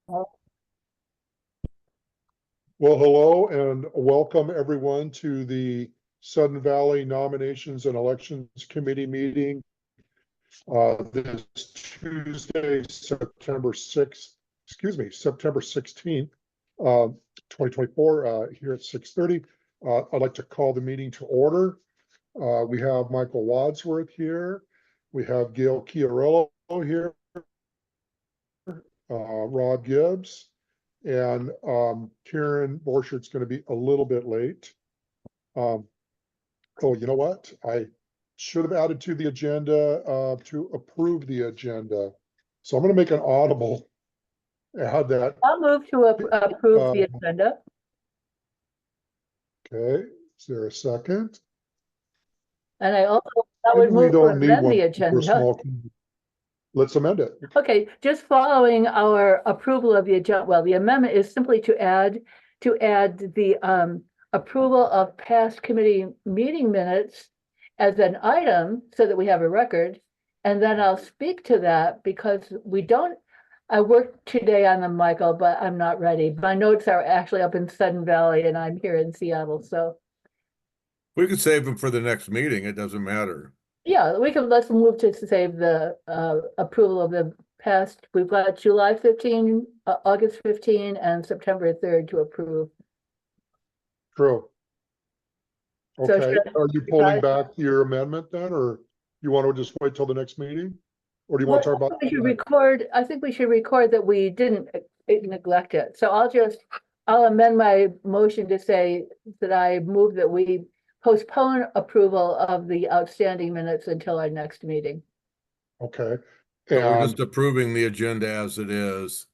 Well, Well, hello and welcome everyone to the Sudden Valley Nominations and Elections Committee meeting. This Tuesday, September 6th, September 16th, 2024, here at 6:30. I'd like to call the meeting to order. We have Michael Wadsworth here. We have Gail Chiarello here, Rob Gibbs. And Karen Borchart's going to be a little bit late. Oh, you know what? I should have added to the agenda to approve the agenda. So I'm going to make an audible add that. I'll move to approve the agenda. Okay, is there a second? And I Maybe would we move to don't need amend one the for a agenda. small. Let's amend it. Okay, just following our approval of the agenda. Well, the amendment is simply to add the approval of past committee meeting minutes as an item so that we have a record. And then I'll speak to that because I worked today on them, Michael, but I'm not ready. My notes are actually up in Sudden Valley and I'm here in Seattle, so. We could save them for the next meeting. It doesn't matter. Yeah, let's move to save the approval of the past. We've got July 15, August 15, and September 3rd to approve. True. So Okay, are you pulling back your amendment then, or you want to just wait till the next meeting? Or do you want to talk about? I think we should record that we didn't neglect it. So I'll amend my motion to say that I move that we postpone approval of the outstanding minutes until our next meeting. Okay. So we're just approving the agenda as it is.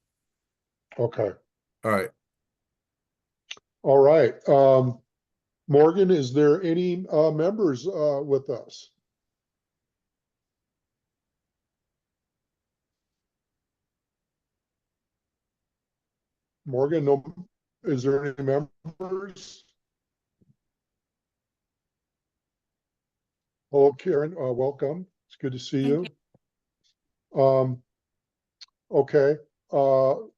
Okay. All right. All right. Morgan, is there any members with us? Morgan, no, is there any members? Hello, Karen, welcome. It's good to see you. Okay,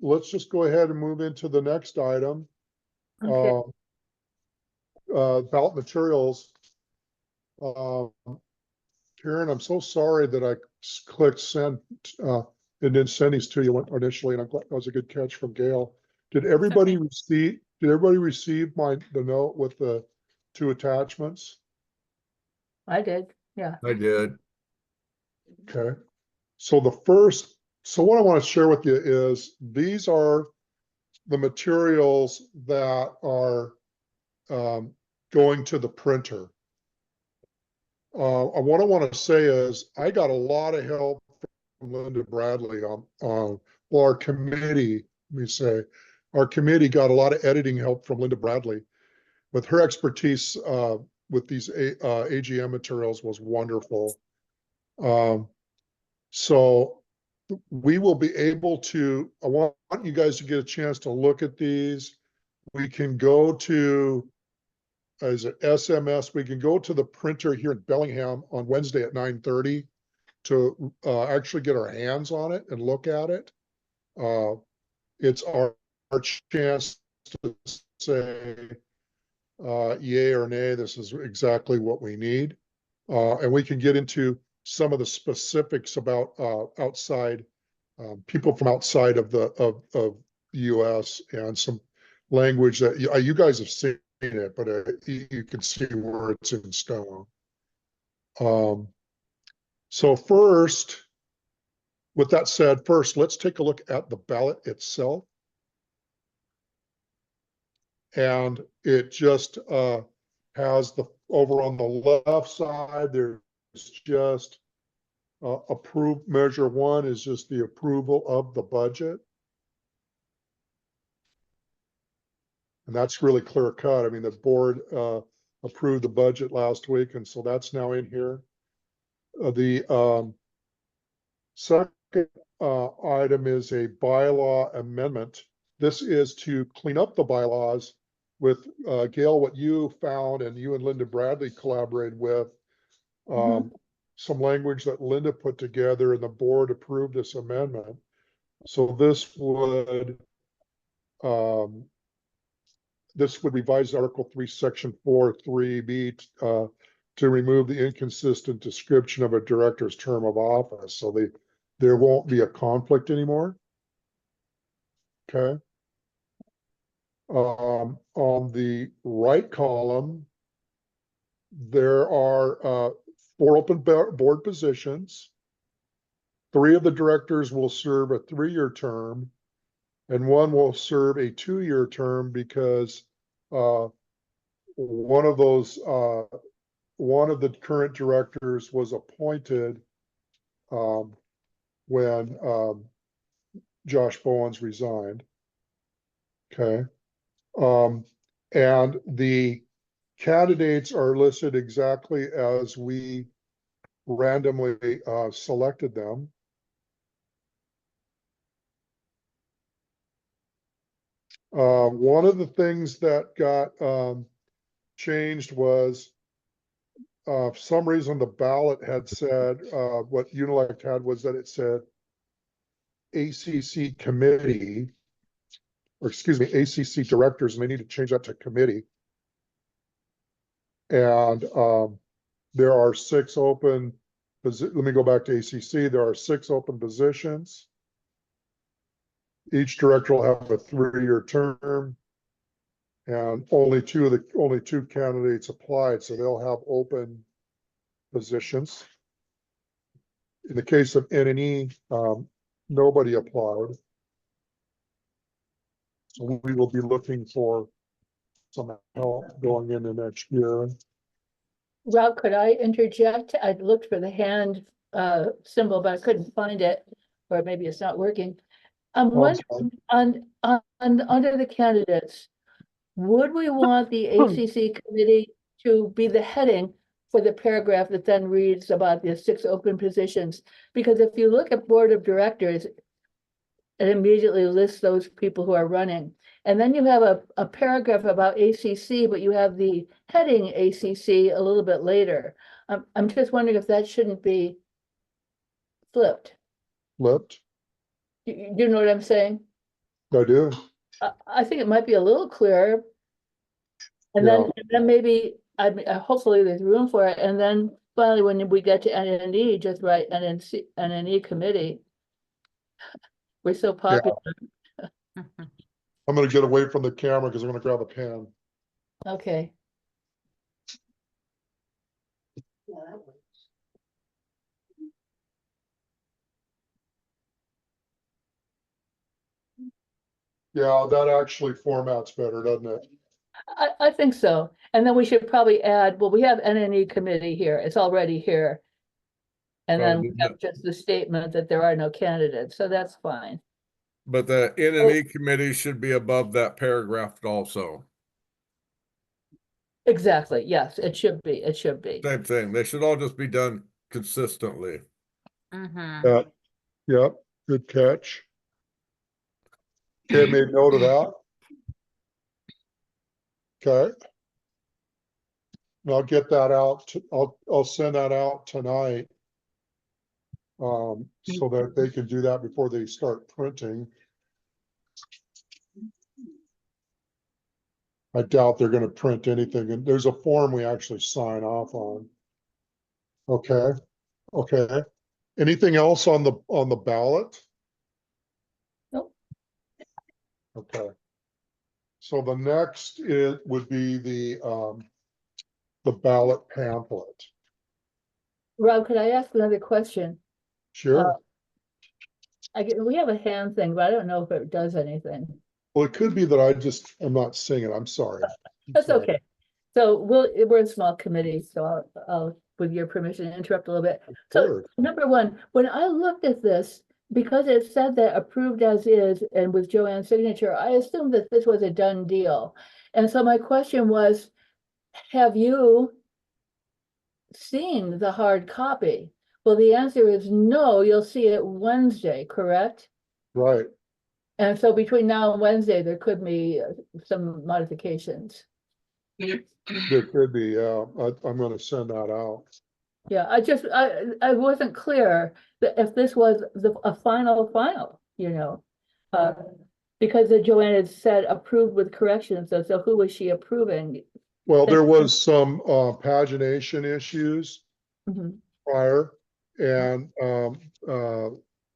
let's just go ahead and move into the next item. Okay. Ballot materials. Karen, I'm so sorry that I clicked send and didn't send these to you initially, and I'm glad that was a good catch from Gail. Did everybody receive the note with the two attachments? I did, yeah. I did. Okay. So what I want to share with you is these are the materials that are going to the printer. What I want to say is I got a lot of help from Linda Bradley on our committee. Our committee got a lot of editing help from Linda Bradley. With her expertise with these AGM materials was wonderful. So we will be able to, I want you guys to get a chance to look at these. We can go to, as an SMS, we can go to the printer here in Bellingham on Wednesday at 9:30 to actually get our hands on it and look at it. It's our chance to say yay or nay, this is exactly what we need. And we can get into some of the specifics about outside people from outside of the US and some language that you guys have seen it, but you can see where it's in stone. So first, with that said, let's take a look at the ballot itself. And it just has over on the left side, there's just measure one is just the approval of the budget. And that's really clear cut. I mean, the board approved the budget last week, and so that's now in here. The second item is a bylaw amendment. This is to clean up the bylaws with Gail, what you found, and you and Linda Bradley collaborated with. Some language that Linda put together and the board approved this amendment. So this would revise Article 3, Section 4(3)B, to remove the inconsistent description of a director's term of office. So there won't be a conflict anymore. Okay. On the right column, there are 4 open board positions. 3 of the directors will serve a 3-year term, and 1 will serve a 2-year term because one of the current directors was appointed when Josh Bowens resigned. Okay. And the candidates are listed exactly as we randomly selected them. One of the things that got changed was for some reason the ballot had said, what Unilect had was that it said ACC committee, or excuse me, ACC directors, and they need to change that to committee. And there are 6 open, let me go back to ACC. There are 6 open positions. Each director will have a 3-year term, and only 2 candidates applied, so they'll have open positions. In the case of N&E, nobody applied. So we will be looking for some help going into next year. Rob, could I interject? I looked for the hand symbol, but I couldn't find it, or maybe it's not working. I'm wondering, under the candidates, would we want the ACC committee to be the heading for the paragraph that then reads about the 6 open positions? Because if you look at board of directors, it immediately lists those people who are running. And then you have a paragraph about ACC, but you have the heading ACC a little bit later. I'm just wondering if that shouldn't be flipped. Flipped? You know what I'm saying? I do. I think it might be a little clearer. And then maybe, hopefully there's room for it. And then finally, when we get to N&E, just write N&E committee. We're so popular. I'm going to get away from the camera because I'm going to grab a pen. Okay. Yeah, that actually formats better, doesn't it? I think so. And then we should probably add, well, we have N&E committee here. It's already here. And then we have just the statement that there are no candidates. So that's fine. But the N&E committee should be above that paragraph also. Exactly. Yes, it should be. It should be. Same thing. They should all just be done consistently. Yeah. Yep. Good catch. Okay, made note of that. Okay. And I'll get that out. I'll send that out tonight. So that they can do that before they start printing. I doubt they're going to print anything, and there's a form we actually sign off on. Okay. Okay. Anything else on the ballot? Nope. Okay. So the next would be the ballot pamphlet. Rob, could I ask another question? Sure. We have a hand thing, but I don't know if it does anything. Well, it could be that I'm not seeing it. I'm sorry. That's okay. So we're a small committee, so I'll, with your permission, interrupt a little bit. So number one, when I looked at this, because it said that approved as is and with Joanne's signature, I assumed that this was a done deal. And so my question was, have you seen the hard copy? Well, the answer is no, you'll see it Wednesday, correct? Right. And so between now and Wednesday, there could be some modifications. There could be, yeah. I'm going to send that out. Yeah, I wasn't clear that if this was a final. you know. Uh, because the Joanne had said approved with corrections, so who was she approving? Well, there was some pagination issues Mhm. prior, and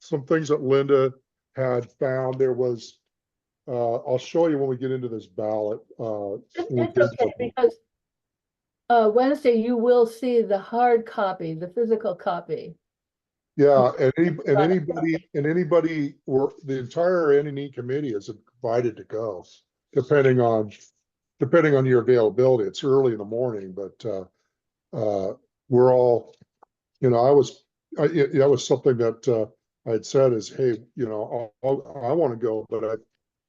some things that Linda had found. There was, I'll show you when we get into this ballot. When we It's get okay, to- because Wednesday you will see the hard copy, the physical copy. Yeah, and anybody, or the entire N&E committee is invited to go, depending on your availability. It's early in the morning, but we're all, that was something that I had said is, hey, I want to go, but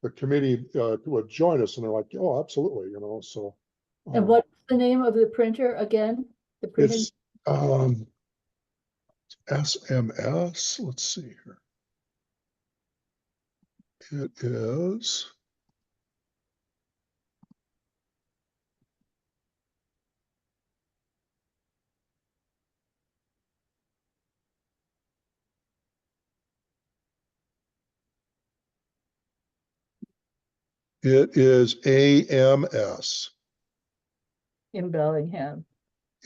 the committee would join us, and they're like, oh, absolutely, so. And what's the name of the printer again? The printing, It's SMS, let's see here. It is. It is AMS in Bellingham.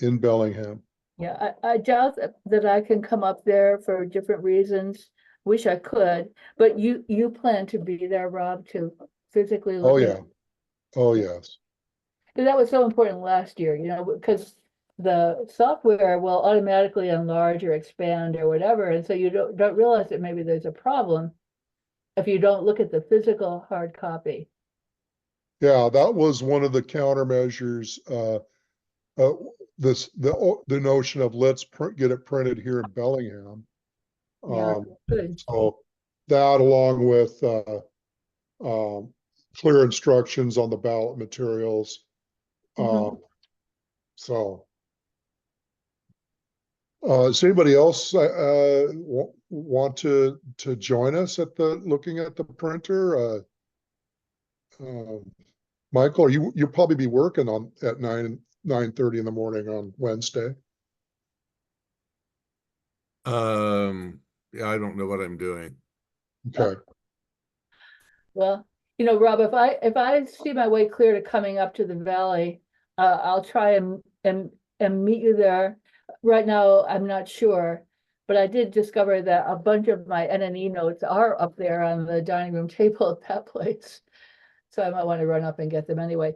in Bellingham. Yeah, I doubt that I can come up there for different reasons. Wish I could, but you plan to be there, Rob, to physically Oh, look at yeah. it? Oh, yes. Because that was so important last year, because the software will automatically enlarge or expand or whatever, and so you don't realize that maybe there's a problem if you don't look at the physical hard copy. Yeah, that was one of the countermeasures. The notion of let's get it printed here in Bellingham. Yeah, good. So that, along with clear instructions on the ballot materials. Mhm. So, does anybody else want to join us at looking at the printer? Michael, you'll probably be working at 9:30 in the morning on Wednesday. Yeah, I don't know what I'm doing. Okay. Well, Rob, if I see my way clear to coming up to the valley, I'll try and meet you there. Right now, I'm not sure, but I did discover that a bunch of my N&E notes are up there on the dining room table at that place. So I might want to run up and get them anyway.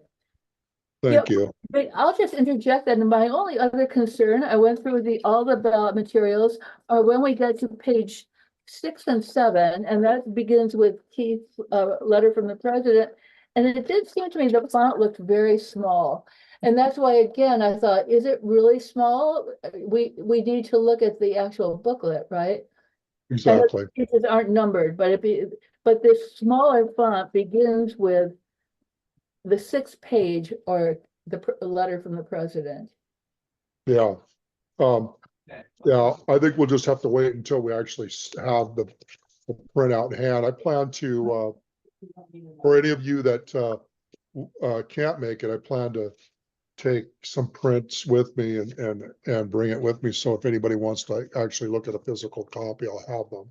Thank you. But I'll just interject that my only other concern, I went through all the ballot materials, are when we get to page 6 and 7, and that begins with Keith's letter from the president. And it did seem to me the font looked very small. And that's why, again, I thought, is it really small? We need to look at the actual booklet, right? And Exactly. the pieces aren't numbered, but but this smaller font begins with the 6th page or the letter from the president. Yeah. Yeah, I think we'll just have to wait until we actually have the printout in hand. I plan to, for any of you that can't make it, I plan to take some prints with me and bring it with me. So if anybody wants to actually look at a physical copy, I'll have them.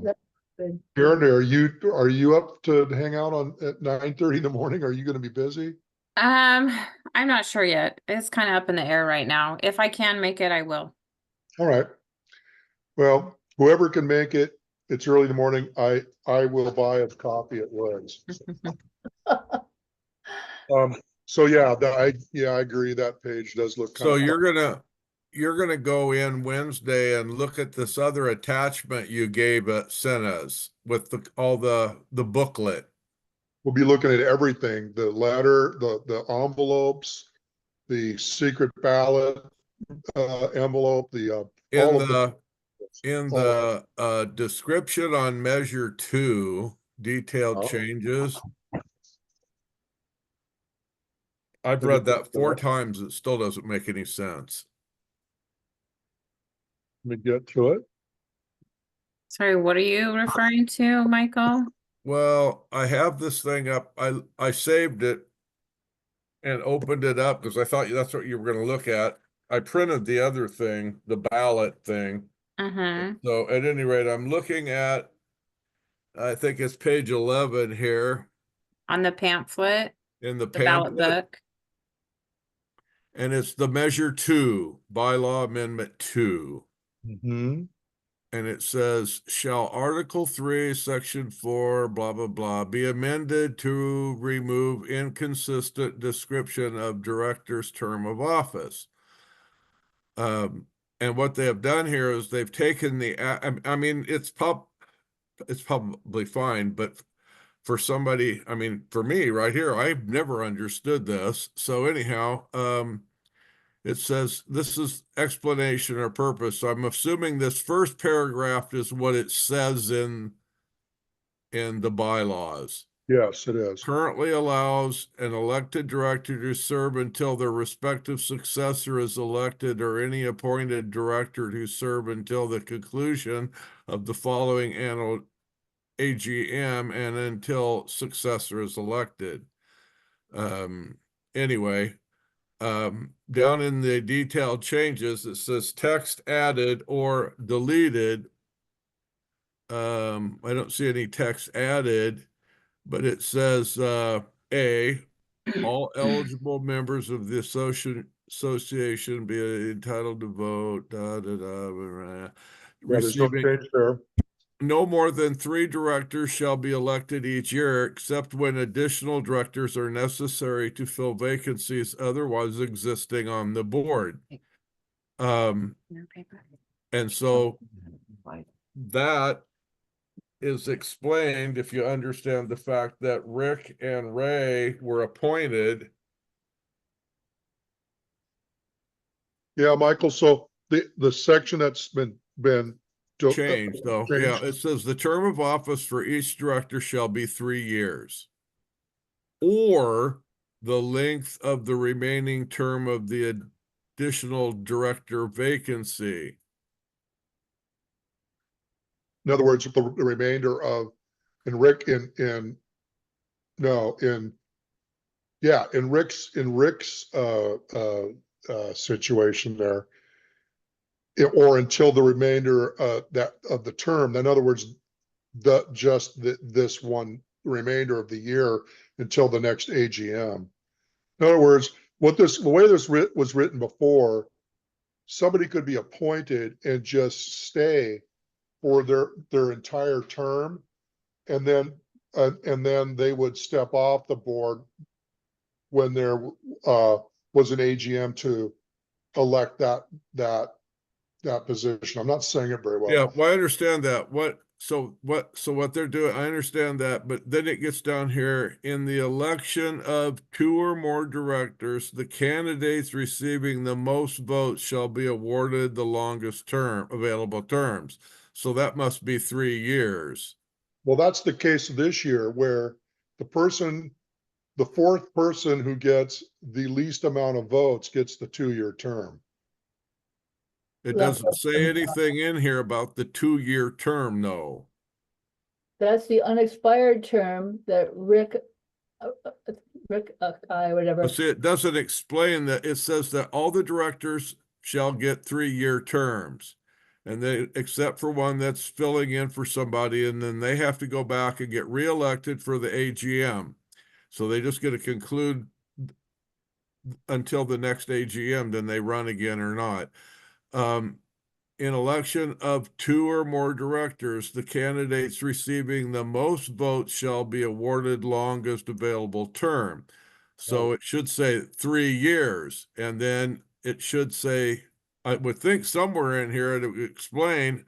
That's good. Karen, are you up to hang out at 9:30 in the morning? Are you going to be busy? I'm not sure yet. It's kind of up in the air right now. If I can make it, I will. All right. Well, whoever can make it, it's early in the morning. I will buy a copy at Lowe's. So yeah, I agree. That page does look kind So of. you're gonna go in Wednesday and look at this other attachment you gave sent us with all the booklet. We'll be looking at everything: the letter, the envelopes, the secret ballot envelope, In all of the. Description on measure 2, detailed Oh. changes. I've read that 4 times. It still doesn't make any sense. Let me get to it. Sorry, what are you referring to, Michael? Well, I have this thing up. I saved it and opened it up because I thought that's what you were going to look at. I printed the other thing, the ballot thing, Uh-huh. So at any rate, I'm looking at, I think it's page 11 here On the pamphlet, in the the ballot pamphlet, book. and it's the measure 2, bylaw amendment 2. Mhm. And it says, shall Article 3, Section 4, blah, blah, blah, be amended to remove inconsistent description of director's term of office. And what they have done here is they've taken I mean, it's probably fine, but for somebody, I mean, for me right here, I've never understood this. So anyhow, it says this is explanation or purpose. So I'm assuming this first paragraph is what it says in the bylaws. Yes, it is. Currently allows an elected director to serve until their respective successor is elected, or any appointed director to serve until the conclusion of the following annual AGM and until successor is elected. Anyway, down in the detailed changes, it says text added or deleted. I don't see any text added, but it says, all eligible members of the association be entitled to vote, Yeah, there's no receiving change there. no more than 3 directors shall be elected each year, except when additional directors are necessary to fill vacancies otherwise existing on the board. And so that is explained if you understand the fact that Rick and Ray were appointed. Yeah, Michael, so the section that's been Changed, though. Yeah, changed. it says the term of office for each director shall be 3 years, or the length of the remaining term of the additional director vacancy. In other words, the remainder of, in Rick, in no, in, yeah, in Rick's situation there, or until the remainder that of the term. In other words, this one remainder of the year until the next AGM. In other words, the way this was written before, somebody could be appointed and just stay for their entire term, and then they would step off the board when there was an AGM to elect that position. I'm not saying it very well. Yeah, well, I understand that. So what they're doing, I understand that, but then it gets down here, in the election of 2 or more directors, the candidates receiving the most votes shall be awarded the longest term, available terms. So that must be 3 years. Well, that's the case this year, where the fourth person who gets the least amount of votes gets the 2-year term. It Left doesn't say open. anything in here about the 2-year term, no. That's the unexpired term that Rick, whatever. But see, it doesn't explain that. It says that all the directors shall get 3-year terms. And they, except for one that's filling in for somebody, and then they have to go back and get reelected for the AGM. So they just get to conclude until the next AGM, then they run again or not. In election of 2 or more directors, the candidates receiving the most votes shall be awarded longest available term. So it should say 3 years, and then it should say, I would think somewhere in here it would explain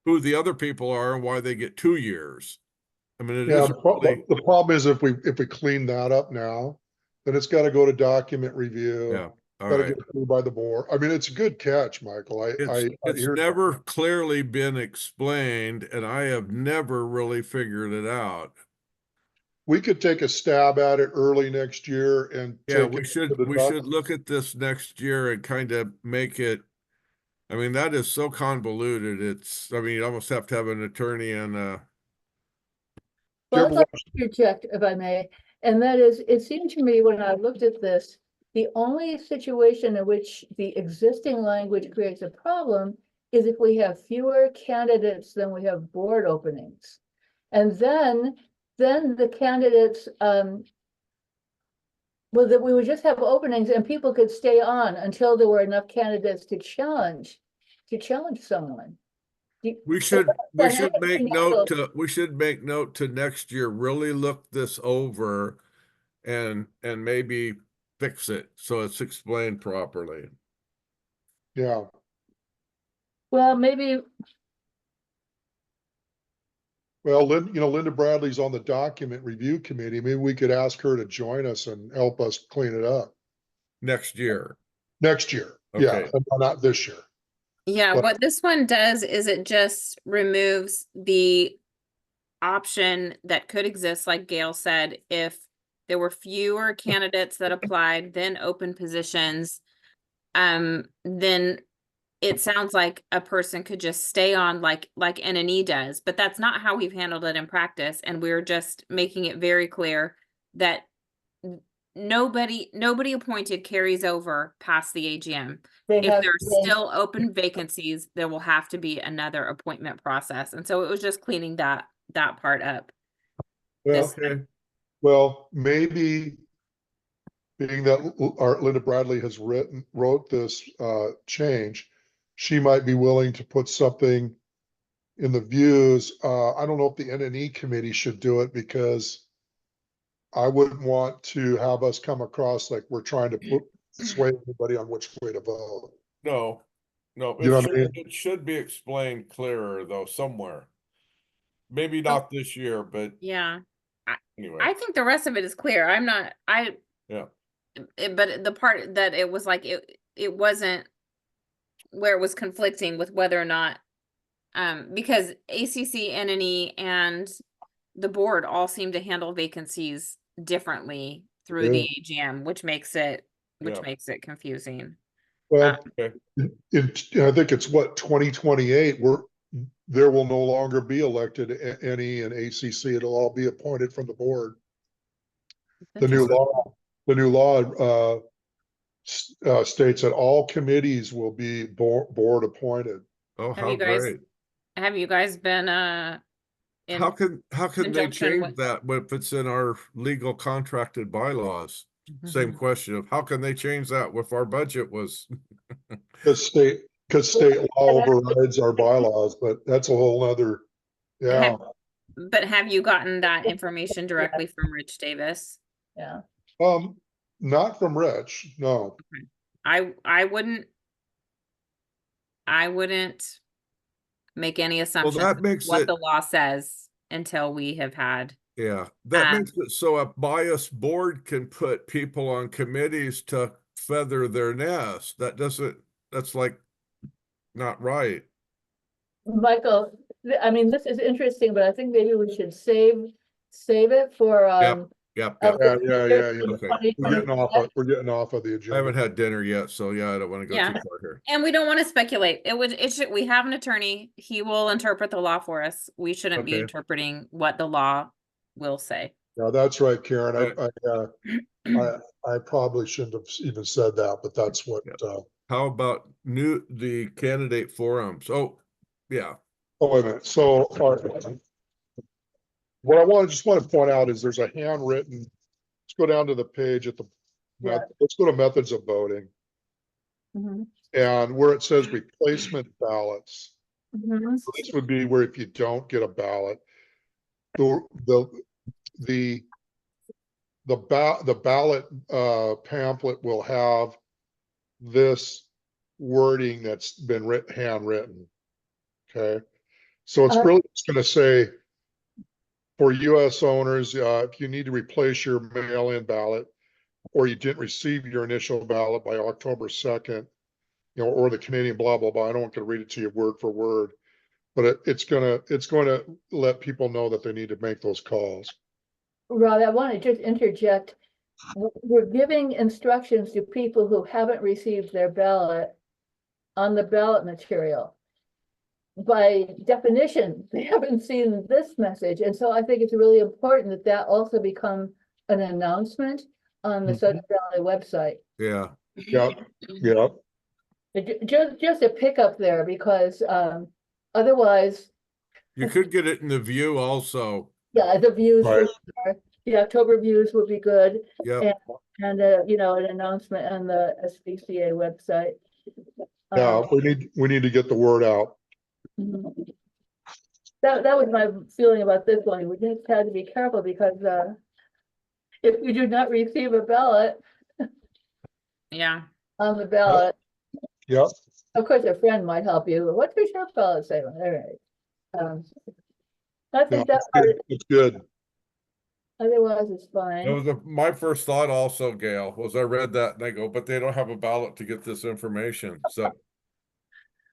who the other people are and why they get 2 years. I mean, it Yeah, isn't really, the problem is if we clean that up now, then it's got to go to document review. yeah, all Got to right. get approved by the board. I mean, it's a good catch, Michael. I It's hear never clearly been explained, and I have never really figured it out. we could take a stab at it early next year and Yeah, take we it to should the look at this next year and kind of make it. I mean, that is so convoluted. I mean, you almost have to have an attorney and Well, ever let's interject, if I may, and that is, it seemed to me when I looked at this, the only situation in which the existing language creates a problem is if we have fewer candidates than we have board openings. And then the candidates, well, that we would just have openings and people could stay on until there were enough candidates to challenge someone. We should But make note to next year, really look this over and maybe fix it so it's explained properly. Yeah, Well, maybe, well, Linda Bradley's on the document review committee. Maybe we could ask her to join us and help us clean it up Next year. next year. Yeah, Okay. not this year. Yeah, But- what this one does is it just removes the option that could exist, like Gail said, if there were fewer candidates that applied than open positions, then it sounds like a person could just stay on like NNE does, but that's not how we've handled it in practice. And we're just making it very clear that nobody appointed carries over past the AGM. they If have, there's still open vacancies, there will have to be another appointment process. And so it was just cleaning that part up. Well, Okay. well, maybe being that our Linda Bradley has wrote this change, she might be willing to put something in the views. I don't know if the NNE committee should do it because I wouldn't want to have us come across like we're trying to sway everybody on which way to vote. No, You know what I mean? it should be explained clearer though, somewhere. Maybe not this year, but Yeah. anyway. I think the rest of it is clear. Yeah. But the part that it was like, it wasn't where it was conflicting with whether or not, because ACC, NNE, and the board all seem to handle vacancies differently through the AGM, which makes it confusing. Well, Okay. I think it's what, 2028, there will no longer be elected NE and ACC. It'll all be appointed from the board. The new law states that all committees will be board appointed. Oh, Have how you guys- great. Have you guys been in How can they conjunction change with- that if it's in our legal contracted bylaws? Same question of how can they change that if our budget was? Because state law overrides our bylaws, but that's a whole other, yeah. But have you gotten that information directly from Rich Davis? yeah. Not from Rich, no. I wouldn't make any assumptions that makes what it- the law says until we have had. Yeah, that Um, makes it so a biased board can put people on committees to feather their nest. That's like not right. Michael, I mean, this is interesting, but I think maybe we should save it for, Yep. Uh, Yeah. Okay. We're getting off of the I agenda. haven't had dinner yet, so yeah, I don't want to go Yeah. too far here. And we don't want to speculate. We have an attorney. He will interpret the law for us. We shouldn't be Okay. interpreting what the law will say. No, that's right, Karen. Right. I probably shouldn't have even said that, but that's what, How about the candidate forums? Oh, yeah. oh, wait a minute. So, what I just want to point out is there's a handwritten, let's go down to the page at the, Yeah. let's go to methods of voting. Mhm, And where it says replacement ballots, mhm. this would be where if you don't get a ballot, the ballot pamphlet will have this wording that's been handwritten. Okay, so it's really just going to say for US owners, if you need to replace your mail-in ballot or you didn't receive your initial ballot by October 2nd, or the Canadian blah blah blah. I don't want to read it to you word for word, but it's going to let people know that they need to make those calls. Rob, I want to just interject. We're giving instructions to people who haven't received their ballot on the ballot material. By definition, they haven't seen this message. And so I think it's really important that also become an announcement on the Southern Valley website. Yeah. Yep. Just a pickup there because, otherwise, You could get it in the view also. yeah, the views for Right. sure. The October views would be good. Yep. And, you know, an announcement on the SPCA website. Yeah, Um, we need to get the word out. mhm. That was my feeling about this one. We just had to be careful because, if you do not receive a ballot Yeah. on the ballot, Yep, of course, a friend might help you. What does your ballot say? All right. I yeah, think that part, it's good. otherwise it's That fine. was my first thought also, Gail, was I read that and I go, but they don't have a ballot to get this information. So,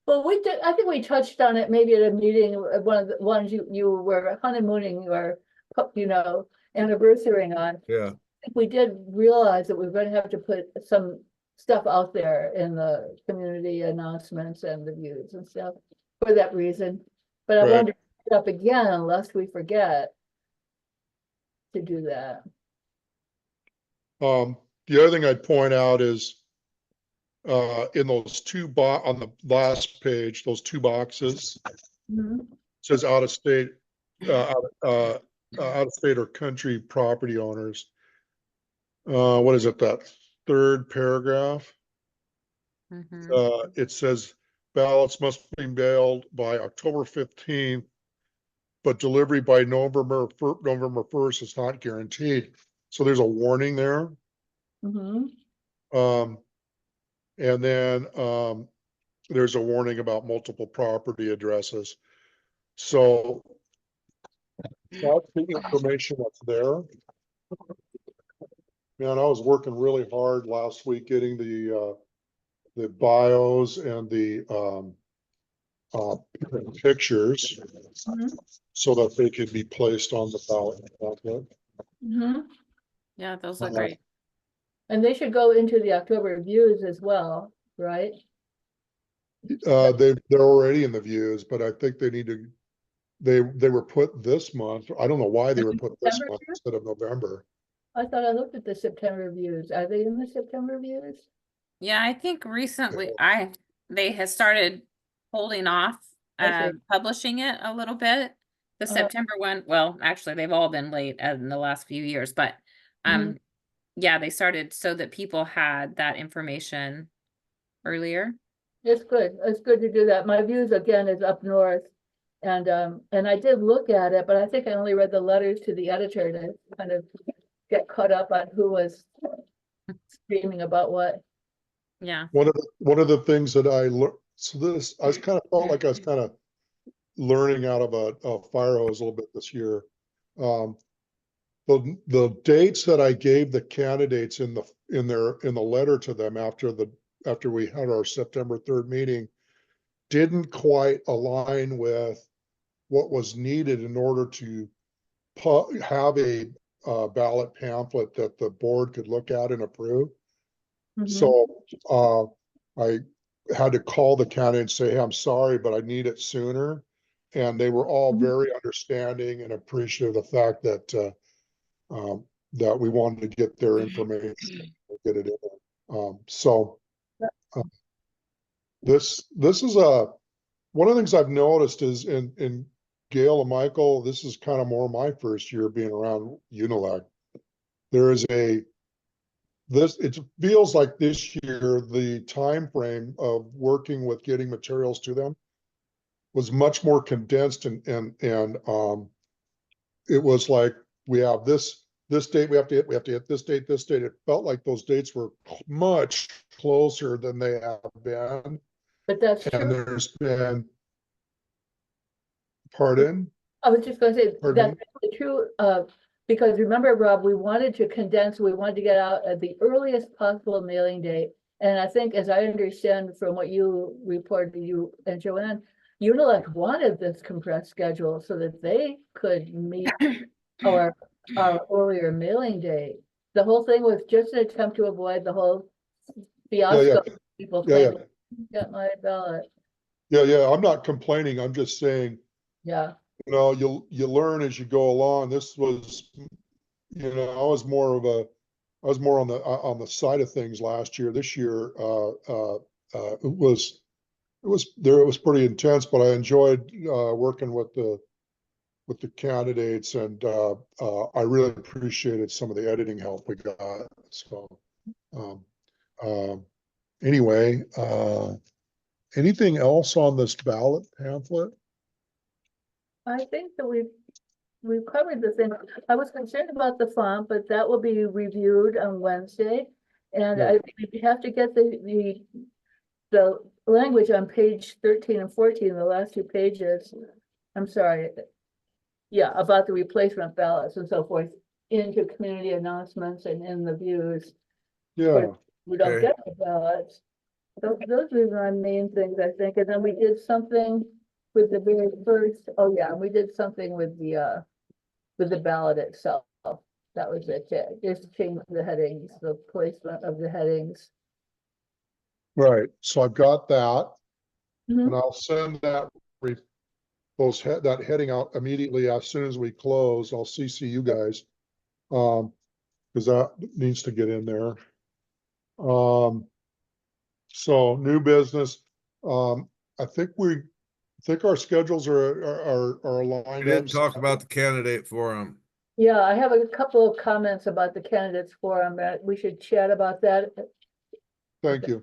Well, we did, I think we touched on it maybe at a meeting, one of the ones you were honeymooning or, you know, anniversarying on. yeah, We did realize that we're going to have to put some stuff out there in the community announcements and the views and stuff for that reason. But I Right. wanted to put it up again unless we forget to do that. The other thing I'd point out is in those on the last page, those two boxes, Mhm. says out of state, out of state or country property owners. What is it, that third paragraph? Mhm. It says ballots must be mailed by October 15th, but delivery by November 1st is not guaranteed. So there's a warning there. Mhm. Um, and then there's a warning about multiple property addresses. So that's the information that's there. Man, I was working really hard last week getting the bios and the uh, pictures Mhm. so that they could be placed on the ballot. Mhm. Yeah, those look Uh-huh. great. And they should go into the October views as well, right? They're already in the views, but I think they need to, they were put this month. I don't know why they were put this September month views? instead of November. I thought I looked at the September views. Are they in the September views? Yeah, I think recently they had started holding off I see. publishing it a little bit. The September one, well, actually they've all been late in the last few years, but Mhm. yeah, they started so that people had that information earlier. It's good. It's good to do that. My views again is up north. And I did look at it, but I think I only read the letters to the editor to kind of get caught up on who was screaming about what. Yeah. One of the things that I learned, so this, I was kind of felt like I was kind of learning out of a fire hose a little bit this year. Um, the dates that I gave the candidates in the letter to them after we had our September 3rd meeting didn't quite align with what was needed in order to have a ballot pamphlet that the board could look at and approve. Mhm. So I had to call the county and say, hey, I'm sorry, but I need it sooner. And they were all Mhm. very understanding and appreciative of the fact that we wanted to get their information, and get it in there. So this is one of the things I've noticed is in Gail and Michael, this is kind of more my first year being around Unilag. There is it feels like this year the time frame of working with getting materials to them was much more condensed and it was like we have this date we have to hit this date. It felt like those dates were much closer than they have been. But that's And true. there's been, pardon? I was just gonna say, Pardon that's really true, because remember, Rob, we wanted to condense, we wanted to get out at the earliest possible mailing date. And I think, as I understand from what you reported, you and Joanne, Unilag wanted this compressed schedule so that they could meet our, our earlier mailing date. The whole thing was just an attempt to avoid the whole fiasco. People Yeah, claiming, get my ballot, yeah. I'm not complaining. I'm just saying, yeah. you learn as you go along. This was, I was more on the side of things last year. This year, it was pretty intense, but I enjoyed working with the candidates, and I really appreciated some of the editing help we got. So um, um, anyway, anything else on this ballot pamphlet? I think that we've covered the thing. I was concerned about the font, but that will be reviewed on Wednesday. And Yeah. we have to get the language on page 13 and 14, the last two pages. I'm sorry. Yeah, about the replacement ballots and so forth into community announcements and in the views. Yeah, We don't Okay. get the ballots. Those were my main things, I think. And then we did something with the very first, oh yeah, we did something with the ballot itself. That was it. Yeah. Just change the headings, the placement of the headings. right. So I've got that, Mhm. and I'll send that that heading out immediately as soon as we close. I'll CC you guys. Because that needs to get in there. So new business. I think our schedules are We aligned didn't up. talk about the candidate forum. Yeah, I have a couple of comments about the candidates forum that we should chat about that. Thank you.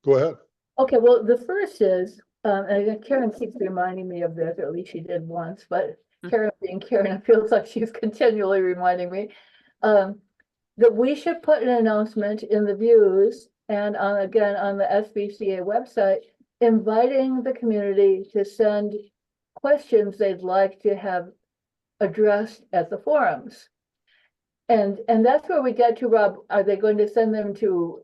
Go ahead. Okay, well, the first is, and Karen keeps reminding me of this, or at least she did once, but Karen being Karen, it feels like she's continually reminding me. That we should put an announcement in the views and again, on the SBCA website, inviting the community to send questions they'd like to have addressed at the forums. And that's where we get to, Rob, are they going to send them to,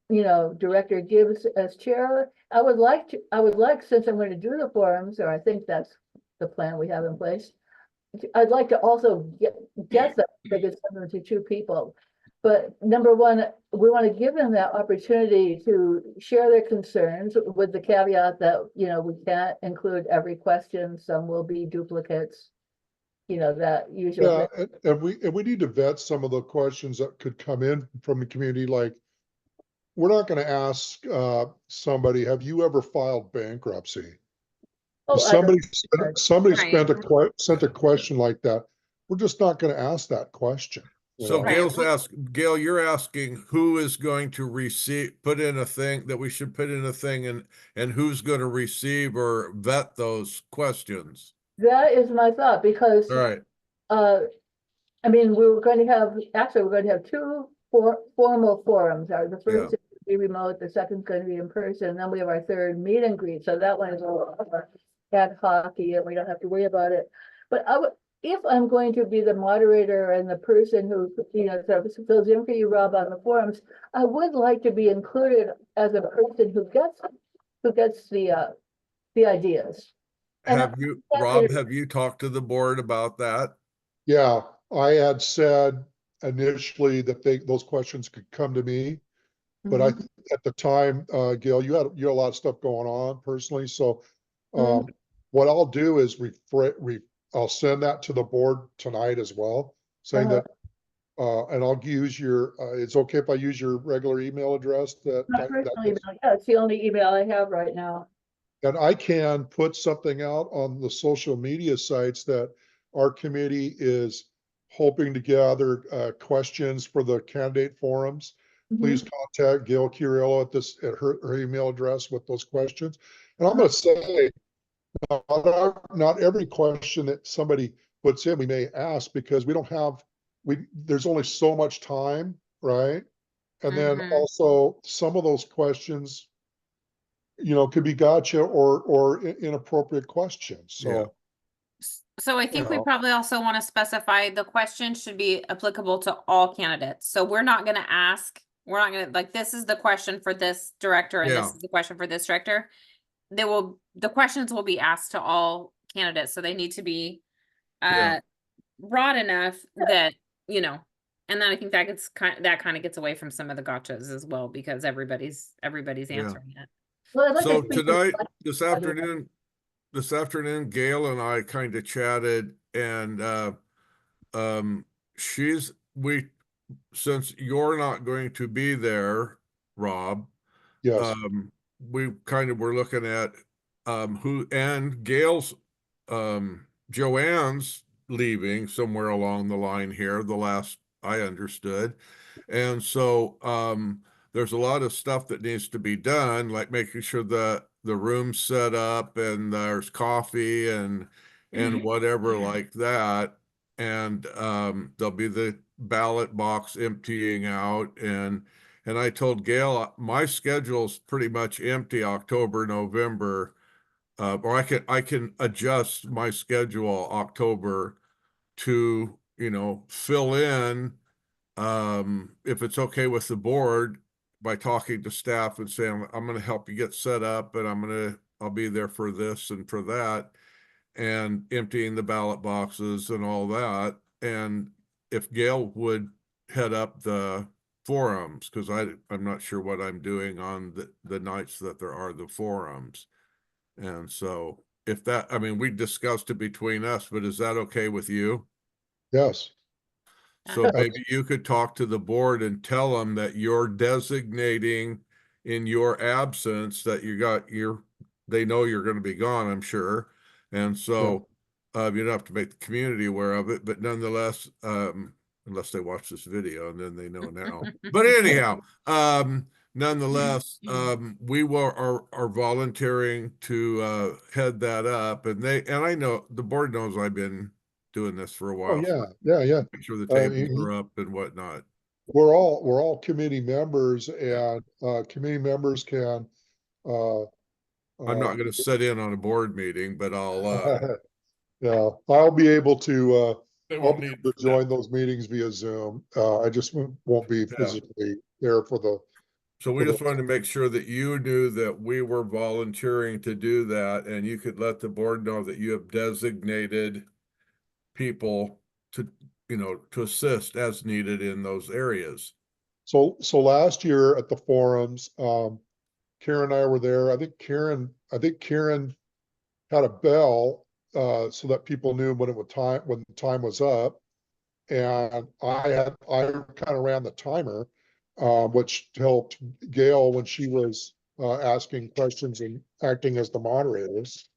Director Gibbs as chair? I would like, since I'm going to do the forums, or I think that's the plan we have in place, I'd like to also get them, they could send them to two people. But number one, we want to give them that opportunity to share their concerns with the caveat that, we can't include every question. Some will be duplicates, that usual Yeah, thing. and we need to vet some of the questions that could come in from the community. Like, we're not going to ask somebody, have you ever filed bankruptcy? Oh, If I don't- somebody Right. sent a question like that, we're just not going to ask that question. So Right. Gail, you're asking who is going to put in a thing that we should put in a thing, and who's going to receive or vet those questions. That is my thought, because All right. we're going to have two formal forums. The first Yeah. is be remote, the second's going to be in person, and then we have our third meet and greet. So that one is all ad hoc, and we don't have to worry about it. But if I'm going to be the moderator and the person who, sort of fills in for you, Rob, on the forums, I would like to be included as a person who gets the ideas. And Rob, have you talked to the board about that? Yeah, I had said initially that those questions could come to me, but Mhm. at the time, Gail, you had a lot of stuff going on personally. So Mhm. what I'll do is I'll send that to the board tonight as well, saying that, and I'll use it's okay if I use your regular email address My personal email, yeah, it's the only email I have right now. and I can put something out on the social media sites that our committee is hoping to gather questions for the candidate forums. Please contact Gail Curiello at her email address with those questions. And I'm going to say, not every question that somebody puts in we may ask, because there's only so much time, right? And then Mhm. also some of those questions, could be gotcha or inappropriate questions. So, So I think we probably also want to specify the question should be applicable to all candidates. So we're not going to like, this is the question for this director and this Yeah. is the question for this director. The questions will be asked to all candidates. So they need to be Yeah. broad enough that, and then I think that kind of gets away from some of the gotchas as well, because everybody's Yeah. answering it. Well, I'd like So to speak tonight, to- this afternoon, Gail and I kind of chatted, and since you're not going to be there, Rob. Yes, We kind of were looking at who, and Gail's Joanne's leaving somewhere along the line here, the last I understood. And so there's a lot of stuff that needs to be done, like making sure that the room's set up and there's coffee and whatever like that. And there'll be the ballot box emptying out, and I told Gail my schedule's pretty much empty October, November, or I can adjust my schedule October to, you know, fill in if it's okay with the board by talking to staff and saying, I'm going to help you get set up, and I'll be there for this and for that, and emptying the ballot boxes and all that. And if Gail would head up the forums, because I'm not sure what I'm doing on the nights that there are the forums. And so if that, I mean, we discussed it between us, but is that okay with you? yes. So maybe you could talk to the board and tell them that you're designating in your absence that they know you're going to be gone, I'm sure. And so you don't have to make the community aware of it, but nonetheless, unless they watch this video and then they know now. But anyhow, nonetheless, we are volunteering to head that up, and I know the board knows I've been doing this for a while. Oh, yeah. Make sure the Uh, tables you- are up and whatnot. We're all committee members, and committee members can I'm not gonna sit in on a board meeting, but yeah, I'll be able to they I'll won't be need able to join those meetings via Zoom. I just won't be physically there for the. So we just wanted to make sure that you knew that we were volunteering to do that, and you could let the board know that you have designated people to, you know, to assist as needed in those areas. So last year at the forums, Karen and I were there. I think Karen had a bell so that people knew when the time was up. And I kind of ran the timer, which helped Gail when she was asking questions and acting as the moderators.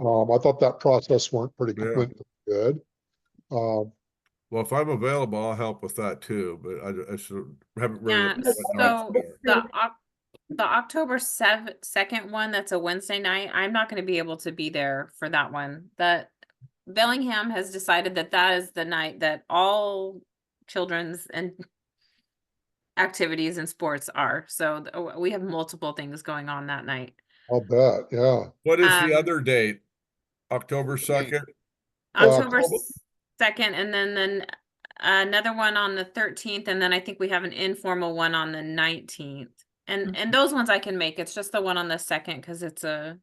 I thought that process went pretty good. Well, if I'm available, I'll help with that too, but haven't really. Yeah, so the October 2nd one, that's a Wednesday night, I'm not going to be able to be there for that one. That Bellingham has decided that is the night that all children's and activities and sports are. So we have multiple things going on that night. I'll bet, yeah. What is the other date? October 2nd? October 2nd, and then another one on the 13th, and then I think we have an informal one on the 19th. And those ones I can make. It's just the one on the 2nd because it's a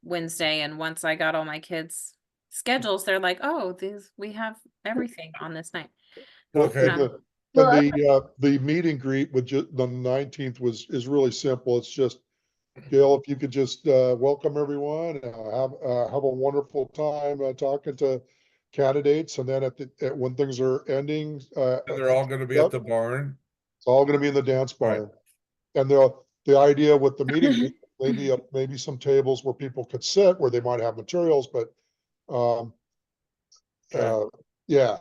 Wednesday, and once I got all my kids' schedules, they're like, oh, we have everything on this night. Okay. The meet and greet with the 19th is really simple. It's just, Gail, if you could just welcome everyone, have a wonderful time talking to candidates, and then when things are ending, And they're all going to be at the barn. It's all going to be in the dance barn. Right. And the idea with the meeting, maybe some tables where people could sit, where they might have materials, but yeah,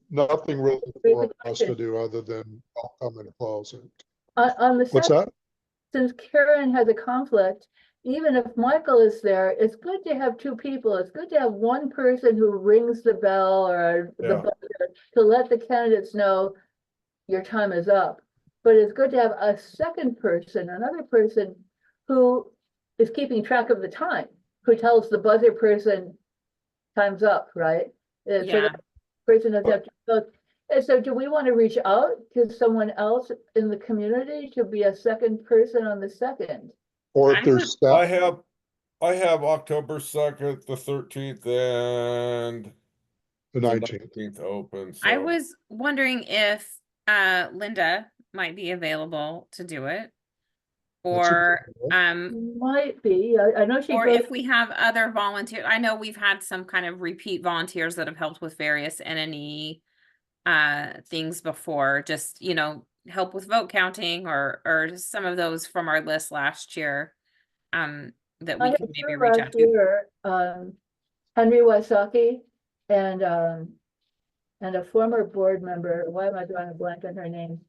nothing really for us to do other than come and close it. On the What's that? Since Karen has a conflict, even if Michael is there, it's good to have two people. It's good to have one person who rings the bell or the buzzer to let the candidates know your time is up. But it's good to have a second person, another person who is keeping track of the time, who tells the buzzer person time's up, right? So that person doesn't have to go. And so do we want to reach out to someone else in the community to be a second person on the 2nd? Or if there's staff. I have October 2nd, the 13th, and the 19th open. I was wondering if Linda might be available to do it, or might be. I know she. Or if we have other volunteers. I know we've had some kind of repeat volunteers that have helped with various NNE things before. Just, you know, help with vote counting or some of those from our list last year. That I we had can maybe heard reach out last to. year, Henry Wysocki and a former board member, why am I drawing a blank on her name?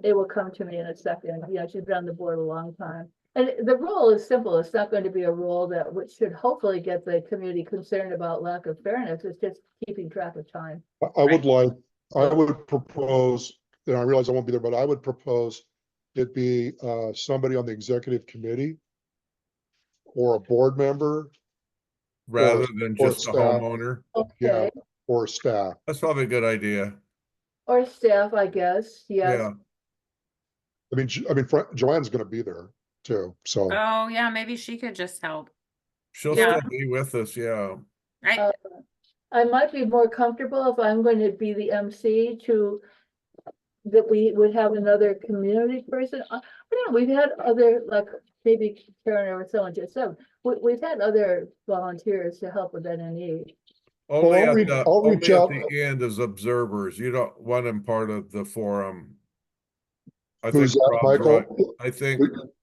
It will come to me in a second. You know, she's been on the board a long time. And the rule is simple. It's not going to be a rule that which should hopefully get the community concerned about lack of fairness. It's just keeping track of time. I would like, I would propose, and I realize I won't be there, but I would propose it be somebody on the executive committee or a board member Rather than or just a staff. homeowner. Yeah, Okay, or staff. That's probably a good idea. or staff, I guess, yes. Yeah. I mean, Joanne's gonna be there too, so. Oh, yeah, maybe she could just help. She'll Yeah. still be with us, yeah. Right? Uh, I might be more comfortable if I'm going to be the MC to, that we would have another community person. Yeah, we've had other, like, maybe Karen or someone just said, we've had other volunteers to help with NNE. Only I'll at reach- the, I'll only reach at out- the end as observers. You don't want them part of the forum. I think Who's that, Rob's right. Michael? I think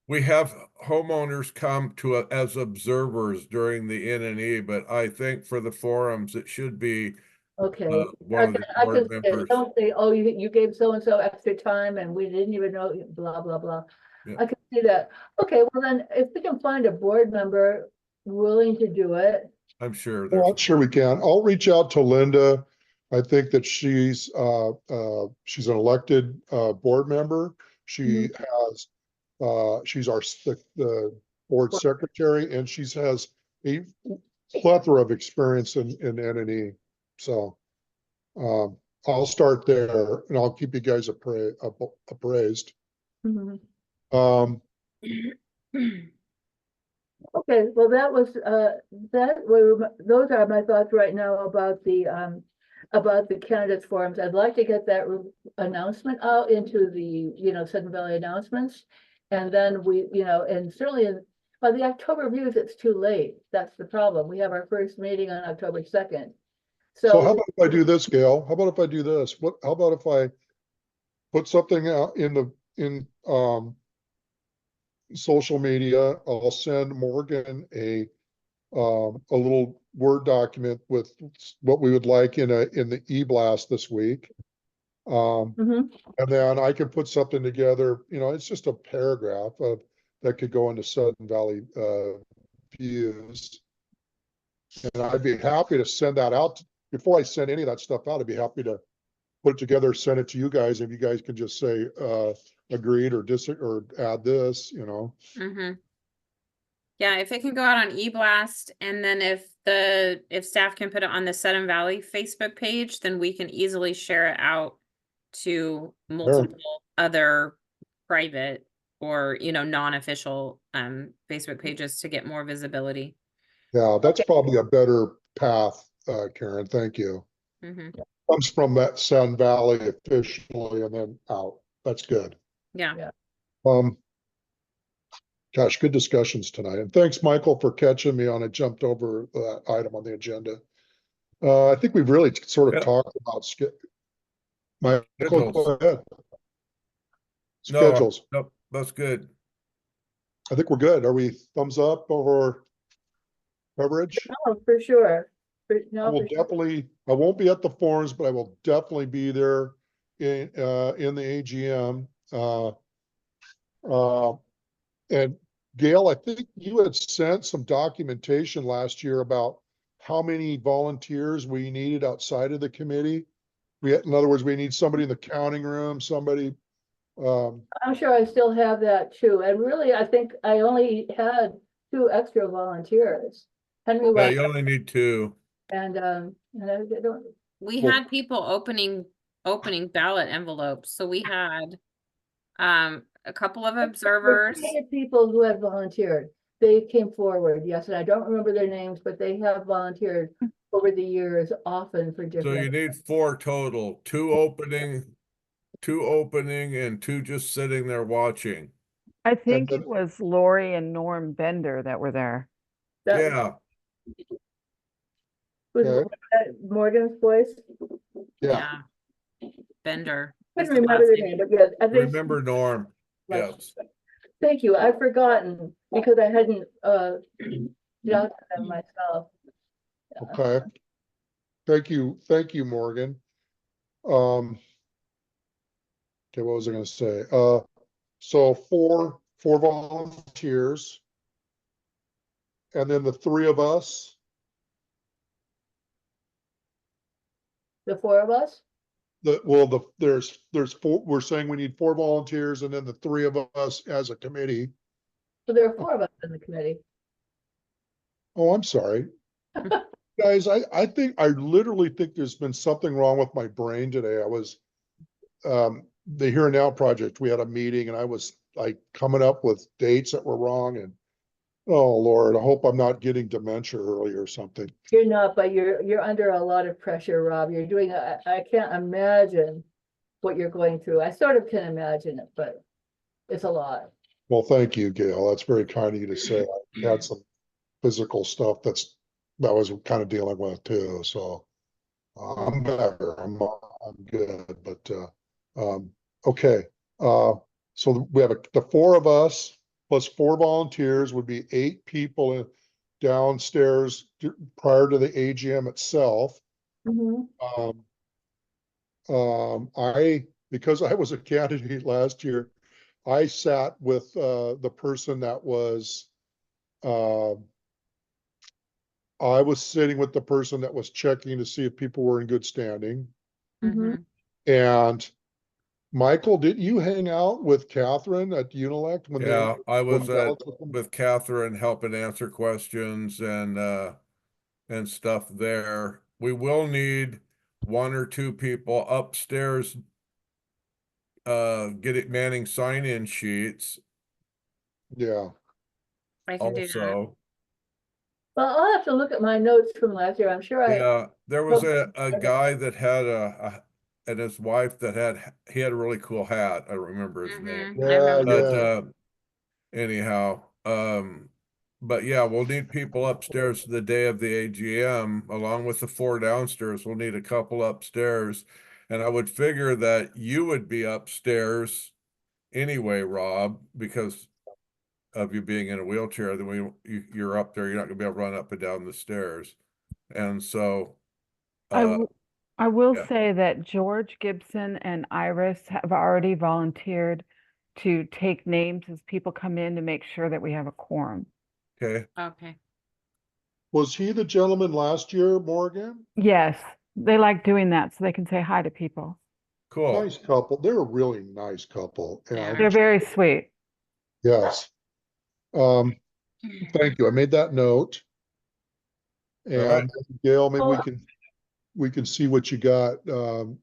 we have homeowners come to as observers during the NNE, but I think for the forums, it should be Okay. one of the I board can members. don't say, oh, you gave so-and-so extra time and we didn't even know, blah, blah, blah. Yeah. I can see that. Okay, well then, if we can find a board member willing to do it. I'm sure Well, there's. I'm sure we can. I'll reach out to Linda. I think that she's an elected board member. She has she's the board secretary, and she has a plethora of experience in NNE. So I'll start there, and I'll keep you guys appraised. Mhm. Um, Okay, well, that was, those are my thoughts right now about the candidates forums. I'd like to get that announcement out into the, Sudden Valley announcements. And then we, and certainly by the October views, it's too late. That's the problem. We have our first meeting on October 2nd. so how about if I do this, Gail? How about if I do this? How about if I put something out in social media? I'll send Morgan a little Word document with what we would like in the e-blast this week. Mhm. And then I can put something together, it's just a paragraph that could go into Sudden Valley views. And I'd be happy to send that out. Before I send any of that stuff out, I'd be happy to put it together, send it to you guys. If you guys can just say agreed or or add this, Mm-hmm. Yeah, if it can go out on e-blast, and then if staff can put it on the Sudden Valley Facebook page, then we can easily share it out to multiple other private or non-official Facebook pages to get more visibility. Yeah, that's probably a better path, Karen. Thank you. Mm-hmm. Comes from that Sun Valley officially and then out. That's good. Yeah. Gosh, good discussions tonight. And thanks, Michael, for catching me on it. Jumped over that item on the agenda. I think we've really sort of talked about Michael, go ahead. Schedules. No, that's good. I think we're good. Are we thumbs up over coverage? Oh, for sure. I won't be at the forums, but I will definitely be there in the AGM. And Gail, I think you had sent some documentation last year about how many volunteers we needed outside of the committee. In other words, we need somebody in the counting room, somebody. I'm sure I still have that too. And really, I think I only had 2 extra volunteers. Henry Yeah, you only need 2. and I don't. We had people opening ballot envelopes, so we had a couple of observers. People who had volunteered, they came forward, yes, and I don't remember their names, but they have volunteered over the years, often for different. So you need 4 total, 2 opening, and 2 just sitting there watching. I think it was Lori and Norm Bender that were there. Yeah. Was Morgan's voice? Yeah. Bender. couldn't the remember last the name. name, but yeah, I think. Remember Norm, yes. Thank you. I've forgotten because I hadn't jotted them myself. Okay. Thank you, Morgan. Okay, what was I gonna say? So four volunteers. And then the three of us, The four of us? there's four, we're saying we need four volunteers and then the three of us as a committee. So there are four of us in the committee. Oh, I'm sorry. Guys, I literally think there's been something wrong with my brain today. I was, the Here and Now project, we had a meeting and I was like coming up with dates that were wrong and, oh Lord, I hope I'm not getting dementia early or something. You're not, but you're under a lot of pressure, Rob. You're doing, I can't imagine what you're going through. I sort of can imagine it, but it's a lot. Well, thank you, Gail. That's very kind of you to say. I had some physical stuff that I was kind of dealing with too, so I'm better. I'm good, but okay. So we have the four of us plus four volunteers would be 8 people downstairs prior to the AGM itself. Mhm. Because I was a candidate last year, I sat with the person that was I was sitting with the person that was checking to see if people were in good standing. Mhm. And Michael, didn't you hang out with Catherine at Unilect when they Yeah, I was when ballots were with Catherine helping answer questions and stuff there. We will need 1 or 2 people upstairs manning sign-in sheets Yeah, I can do that. also. Well, I'll have to look at my notes from last year. I'm sure Yeah, there was a Okay. guy that had and his wife that he had a really cool hat. I don't remember his name. I yeah, remember But yeah. anyhow, but yeah, we'll need people upstairs the day of the AGM, along with the 4 downstairs. We'll need a couple upstairs. And I would figure that you would be upstairs anyway, Rob, because of you being in a wheelchair. Then you're up there, you're not gonna be able to run up and down the stairs. And so, I will yeah. say that George Gibson and Iris have already volunteered to take names as people come in to make sure that we have a quorum. Okay, Okay. Was he the gentleman last year, Morgan? Yes, they like doing that so they can say hi to people. cool. Nice couple. They're a really nice couple. Yeah. They're very sweet. Yes. Thank you. I made that note. All right. And Gail, maybe Oh, we can see what you got from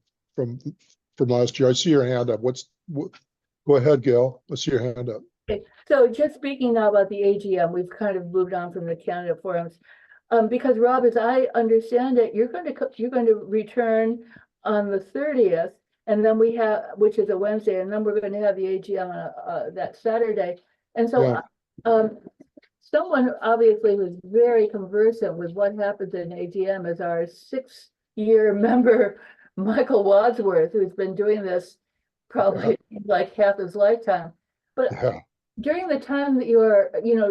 last year. I see your hand up. Go ahead, Gail. I see your hand up. okay. So just speaking now about the AGM, we've kind of moved on from the candidate forums. Because Rob, as I understand it, you're going to return on the 30th, and then we have, which is a Wednesday, and then we're going to have the AGM on that Saturday. And so, someone obviously who's very conversant with what happens in AGM is our 6-year member, Michael Wadsworth, who's been doing this probably like half his lifetime. But Yeah. during the time that you're,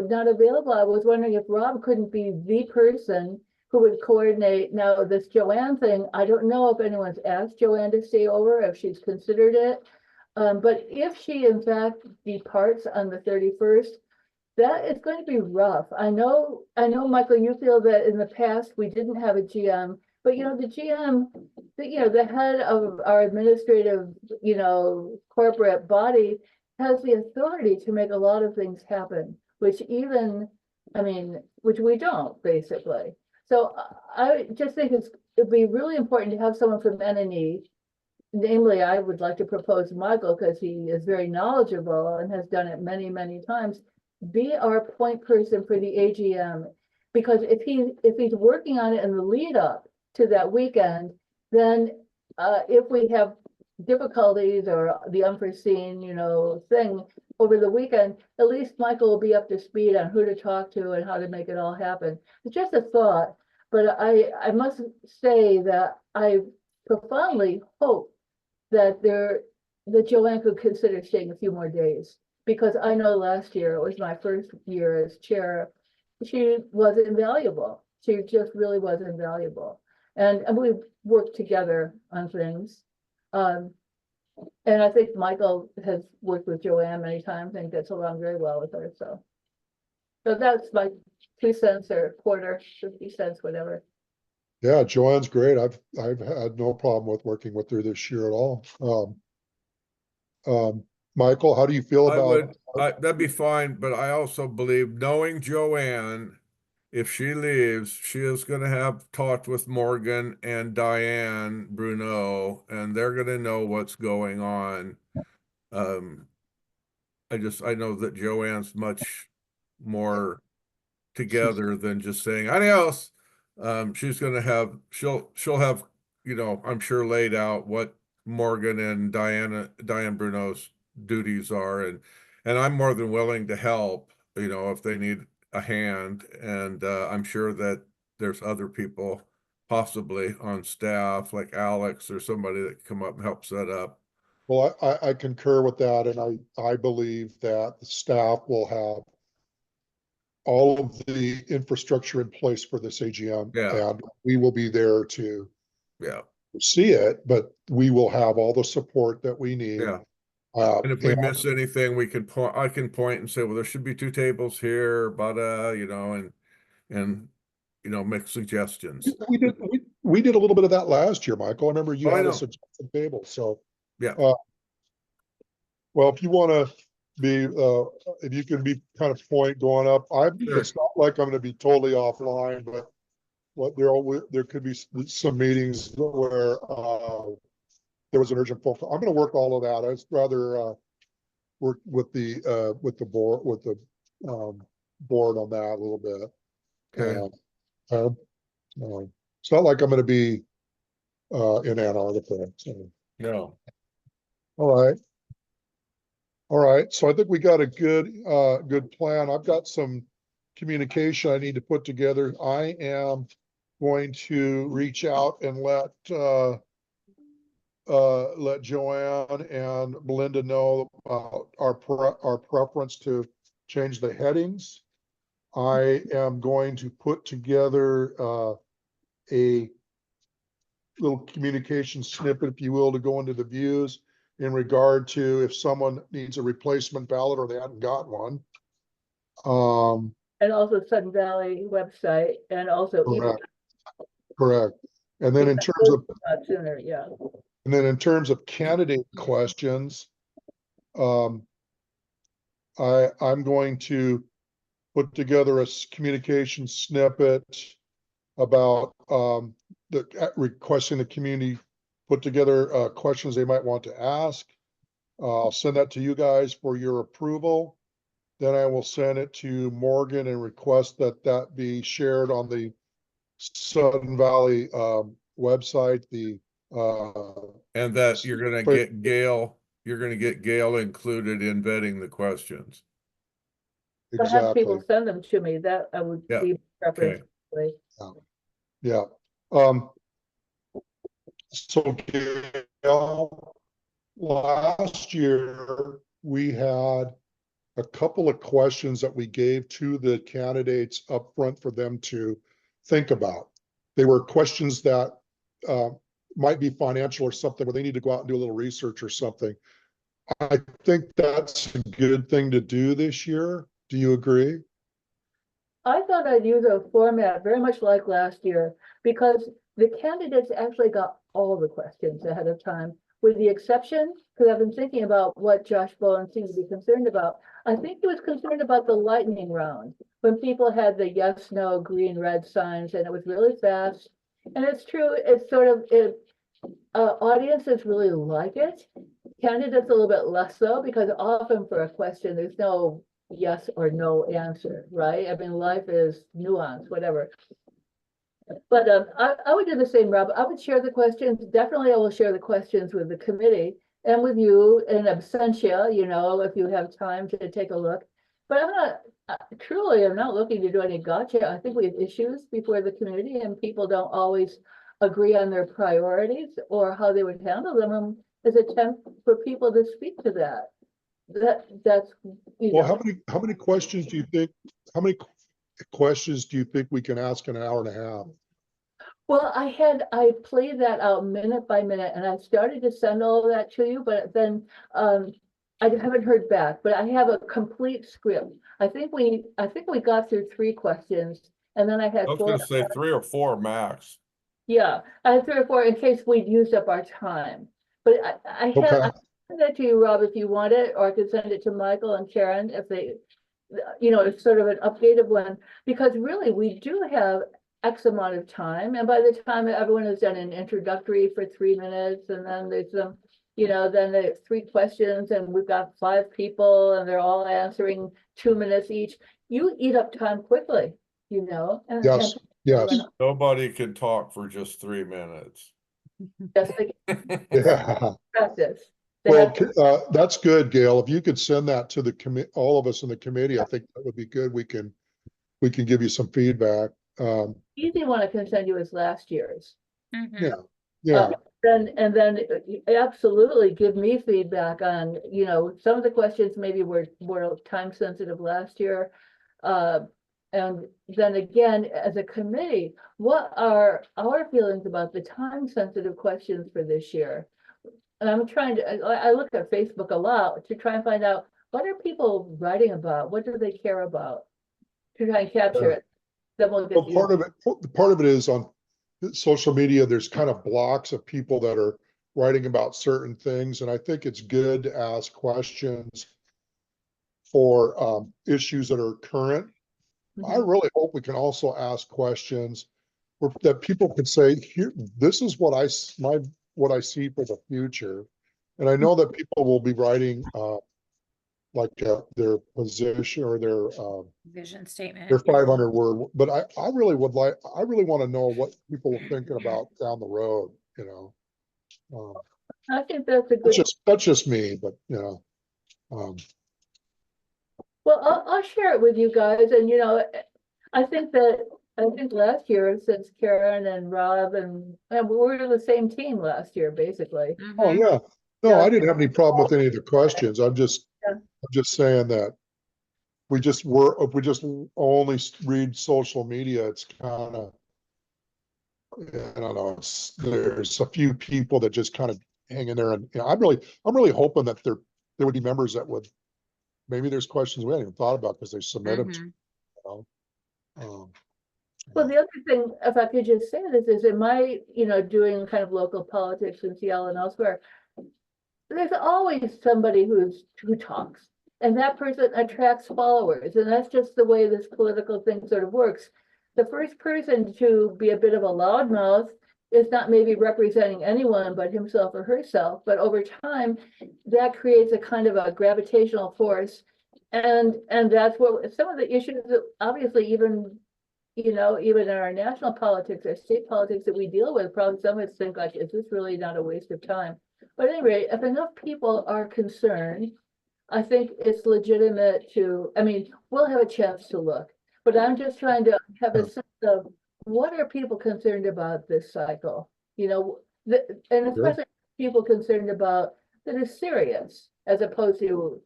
not available, I was wondering if Rob couldn't be the person who would coordinate. Now, this Joanne thing, I don't know if anyone's asked Joanne to stay over, if she's considered it. But if she in fact departs on the 31st, that is going to be rough. I know, Michael, you feel that in the past we didn't have a GM, but the GM, the head of our administrative, corporate body has the authority to make a lot of things happen, which we don't basically. So I just think it'd be really important to have someone from NNE. Namely, I would like to propose Michael because he is very knowledgeable and has done it many, many times. Be our point person for the AGM, because if he's working on it in the lead up to that weekend, then if we have difficulties or the unforeseen, thing over the weekend, at least Michael will be up to speed on who to talk to and how to make it all happen. It's just a thought, but I must say that I profoundly hope that there that Joanne could consider staying a few more days. Because I know last year, it was my first year as chair, she was invaluable. She just really was invaluable. And we worked together on things. And I think Michael has worked with Joanne many times and gets along very well with her, so. So that's my 2 cents or quarter, 50 cents, whatever. Yeah, Joanne's great. I've had no problem with working with her this year at all. Michael, how do you feel I about? would, that'd be fine, but I also believe, knowing Joanne, if she leaves, she is gonna have talked with Morgan and Diane Bruno, and they're gonna know what's going on. I know that Joanne's much more together than just saying adios. She'll have, I'm sure laid out what Morgan and Diane Bruno's duties are, and I'm more than willing to help, if they need a hand. And I'm sure that there's other people possibly on staff, like Alex or somebody that can come up and help set up. Well, I concur with that, and I believe that the staff will have all of the infrastructure in place for this AGM. Yeah. And we will be there to Yeah, see it, but we will have all the support that we need. yeah. And if we miss anything, I can point and say, well, there should be 2 tables here, but and make suggestions. we did a little bit of that last year, Michael. I remember you Oh, I had a know. suggested table, so. Yeah. Well, if you wanna be, if you can be kind of point going up, Sure. it's not like I'm gonna be totally offline, but there could be some meetings where, there was an urgent phone call. I'm gonna work all of that. I'd rather, work with the board, board on that a little bit. Okay. It's not like I'm gonna be, in Antarctica, so. No. All right. All right, so I think we got a good plan. I've got some communication I need to put together. I am going to reach out and let Joanne and Belinda know about our preference to change the headings. I am going to put together a little communication snippet, if you will, to go into the views in regard to if someone needs a replacement ballot or they haven't got one. And also Sudden Valley website and also email. Correct. And then in terms of sooner, yeah. And then in terms of candidate questions, I'm going to put together a communication snippet about requesting the community put together questions they might want to ask. I'll send that to you guys for your approval. Then I will send it to Morgan and request that be shared on the Sudden Valley website. And that you're gonna get Gail included in vetting the questions. To have people Exactly. send them to me, that I would Yeah. be preference. Okay. Yeah. So Gail, last year we had a couple of questions that we gave to the candidates up front for them to think about. They were questions that might be financial or something, where they need to go out and do a little research or something. I think that's a good thing to do this year. Do you agree? I thought I'd use a format very much like last year, because the candidates actually got all the questions ahead of time, with the exception, because I've been thinking about what Josh Bowen seemed to be concerned about. I think he was concerned about the lightning round, when people had the yes, no, green, red signs, and it was really fast. And it's true, it's sort of, audiences really like it. Candidates a little bit less so, because often for a question, there's no yes or no answer, right? I mean, life is nuance, whatever. But I would do the same, Rob. I would share the questions. Definitely, I will share the questions with the committee and with you in absentia, if you have time to take a look. But I'm not, truly, I'm not looking to do any gotcha. I think we have issues before the community, and people don't always agree on their priorities or how they would handle them. And as a temp for people to speak to that. That's, you Well, know, how many questions do you think, how many questions do you think we can ask in an hour and a half? well, I played that out minute by minute and I started to send all of that to you, but then, I haven't heard back, but I have a complete script. I think we got through 3 questions and then I had I was 4. gonna say 3 or 4 max. Yeah, I had 3 or 4 in case we'd used up our time. But I Okay. can send that to you, Rob, if you want it, or I could send it to Michael and Karen if they, it's sort of an updated one. Because really, we do have X amount of time, and by the time everyone has done an introductory for 3 minutes, and then there's some, then there's 3 questions, and we've got 5 people, and they're all answering 2 minutes each. You eat up time quickly, and Yes, yes. Nobody can talk for just 3 minutes. just like Yeah. practice. They Well, have- that's good, Gail. If you could send that to the all of us in the committee, I think that would be good. We can give you some feedback. Easy one I can send you is last year's. Mhm. Yeah, yeah, Then absolutely give me feedback on, some of the questions maybe were time sensitive last year. And then again, as a committee, what are our feelings about the time sensitive questions for this year? And I'm trying to, I look at Facebook a lot to try and find out, what are people writing about? What do they care about? To try and capture it. Then we'll well, get part of it is on social media, there's kind of blocks of people that are writing about certain things, and I think it's good to ask questions for issues that are current. I really hope we can also ask questions that people can say, here, this is what I see for the future. And I know that people will be writing their position or Vision statement. their 500 word, but I really want to know what people are thinking about down the road, I think that's a good. That's just me, but Well, I'll share it with you guys, and I think last year, since Karen and Rob and we were the same team last year, basically. oh Mhm. yeah. No, Yeah. I didn't have any problem with any of the questions. I'm just Yeah. saying that if we just only read social media, it's kind of, I don't know, there's a few people that just kind of hang in there, and I'm really hoping that there would be members that would, maybe there's questions we hadn't even thought about because they submit them to, Mhm. Well, the other thing, if I could just say this, is in my, doing kind of local politics in Seattle and elsewhere, there's always somebody who talks, and that person attracts followers, and that's just the way this political thing sort of works. The first person to be a bit of a loudmouth is not maybe representing anyone but himself or herself, but over time, that creates a kind of a gravitational force. And that's what some of the issues that obviously even in our national politics or state politics that we deal with, probably some of us think like, is this really not a waste of time? But anyway, if enough people are concerned, I think it's legitimate we'll have a chance to look, but I'm just trying to have a sense of what are people concerned about this cycle? And especially people concerned about that is serious as opposed to,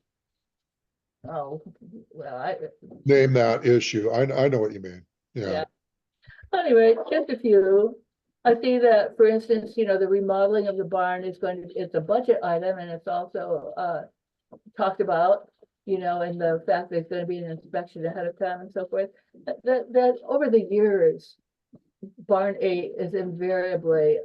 oh, well, name that issue. I know what you mean. Yeah. Anyway, just a few. I see that, for instance, the remodeling of the barn it's a budget item, and it's also talked about, and the fact there's going to be an inspection ahead of time and so forth. That over the years, barn 8 is invariably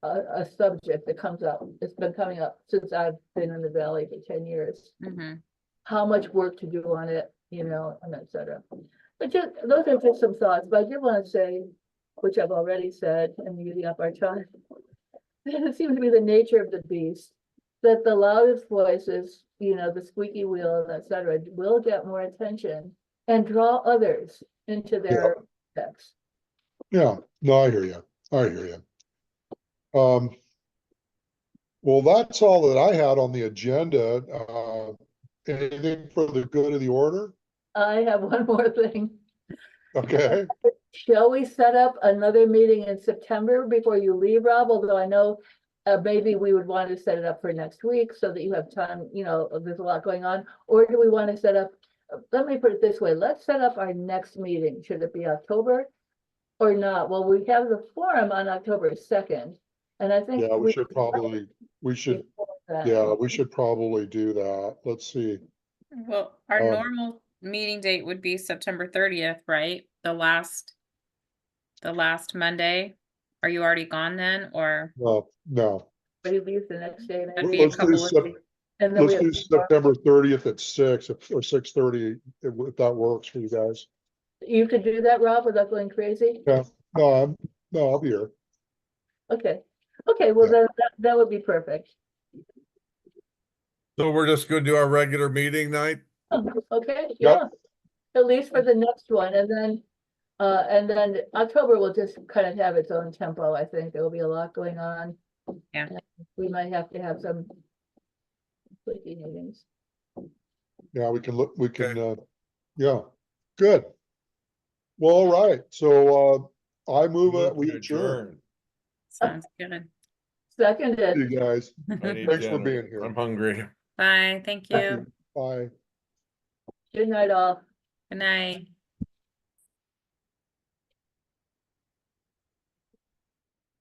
a subject that comes up. It's been coming up since I've been in the valley for 10 years. Mhm. How much work to do on it, and et cetera. But those are just some thoughts, but I did want to say, which I've already said, and using up our time, it seems to be the nature of the beast, that the loudest voices, the squeaky wheel, et cetera, will get more attention and draw others into their text. Yeah, no, I hear you. Well, that's all that I had on the agenda. Anything for the good of the order? I have one more thing. Okay. Shall we set up another meeting in September before you leave, Rob? Although I know maybe we would want to set it up for next week so that you have time, there's a lot going on. Or do we want to set up, let me put it this way, let's set up our next meeting. Should it be October or not? Well, we have the forum on October 2nd. And I think. Yeah, we should probably do that. Let's see. Well, our Um, normal meeting date would be September 30th, right? The last Monday. Are you already gone then, or? No, But he leaves the next day. That'd be a let's do couple of Sep- weeks. And then we let's have. do September 30th at 6 or 6:30, if that works for you guys. You could do that, Rob, without going crazy? Yeah, no, I'll be here. Okay, well, Yeah. then that would be perfect. So we're just gonna do our regular meeting night? Okay, Yep. yeah, at least for the next one, and then October will just kind of have its own tempo, I think. There will be a lot going on. Yeah. And we might have to have some quickie meetings. Yeah, yeah, good. Well, all right, so, I move, we adjourn. Sounds good. Seconded. You guys, I need thanks for dinner. being here. I'm hungry. Bye, thank you. Bye. Good night, all. Good night.